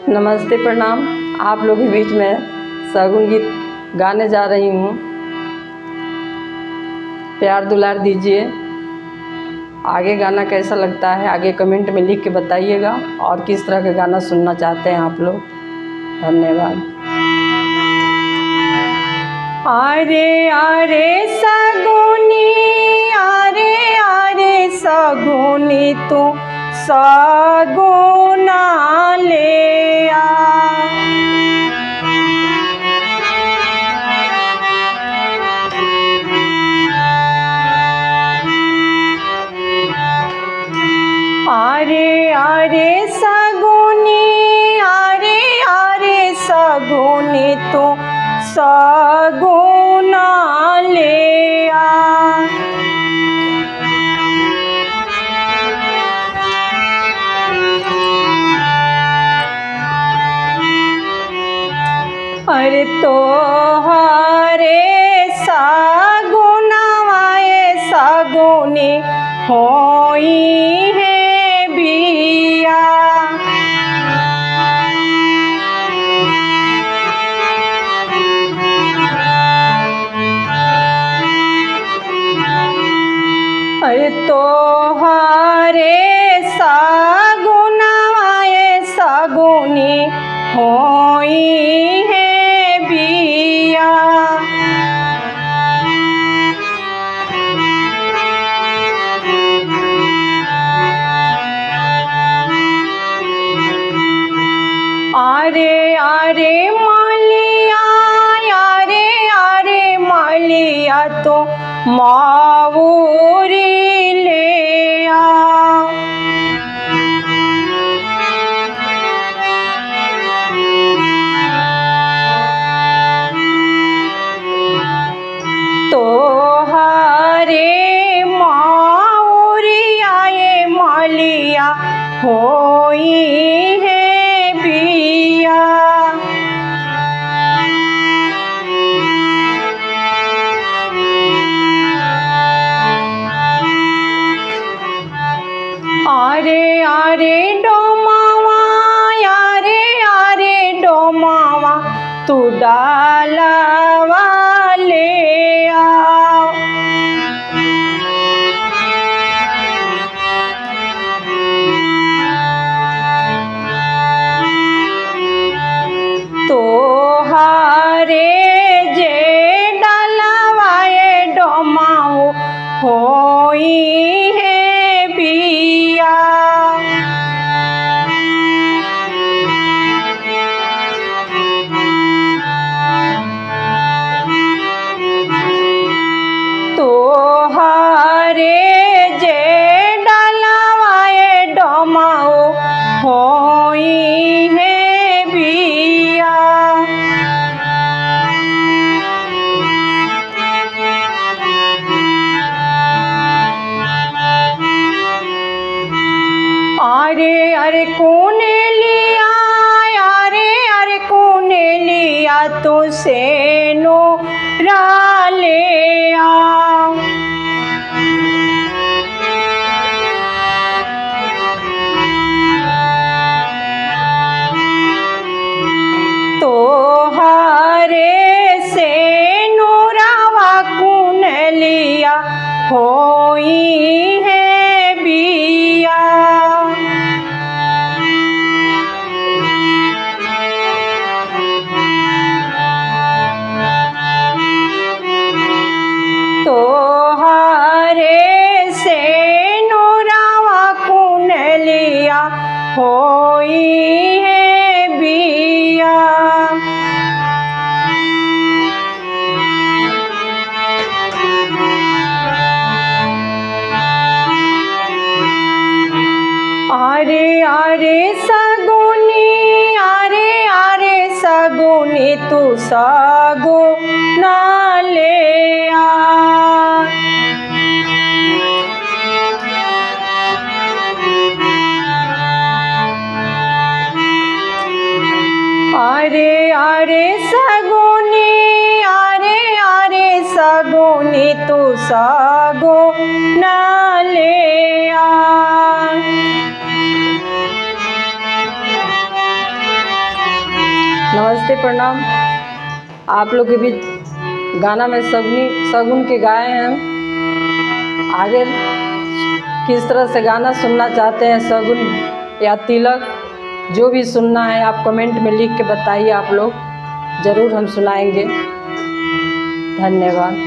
नमस्ते, प्रणाम। आप लोगों के बीच में शगुन गीत गाने जा रही हूँ। प्यार दुलार दीजिए। आगे गाना कैसा लगता है आगे कमेंट में लिख के बताइएगा, और किस तरह का गाना सुनना चाहते हैं आप लोग। धन्यवाद। आरे आरे सगुनी, आरे आरे सगुनी, तू सगुना ले आ। आरे आरे सगुनी, आरे आरे सगुनी, तू सगुना ले आ। अरे तोहरे सगुनवाए सगुनी होई है बिया। अरे तोहरे सगुनवाए सगुनी होई है बिया। आरे आरे मालिया, आरे आरे मालिया, तो मावूरी ले आ। तोहरे मावूरिया ये मालिया होई है बिया। आरे आरे डोमावा, आरे आरे डोमावा, तू डालवा ले आ। तोहरे जे डालवाए डोमाऊ होई है बिया। तोहरे जे डालवाए डोमाऊ होई है बिया। आरे अरे कौने लिया, आरे अरे कौने लिया, तो सेनो राले आ। तोहरे से नूरावा कौन लिया होई है बिया। तोहरे से नूरावा कौन लिया होई है बिया। आरे आरे सगुनी, आरे आरे सगुनी, तू सगुना ले आ। आरे आरे सगुनी, आरे आरे सगुनी, तू सगुना ले आ। नमस्ते, प्रणाम। आप लोग के बीच गाना में शगुन के गाए हैं। आगे किस तरह से गाना सुनना चाहते हैं, शगुन या तिलक, जो भी सुनना है आप कमेंट में लिख के बताइए। आप लोग ज़रूर हम सुनाएंगे। धन्यवाद।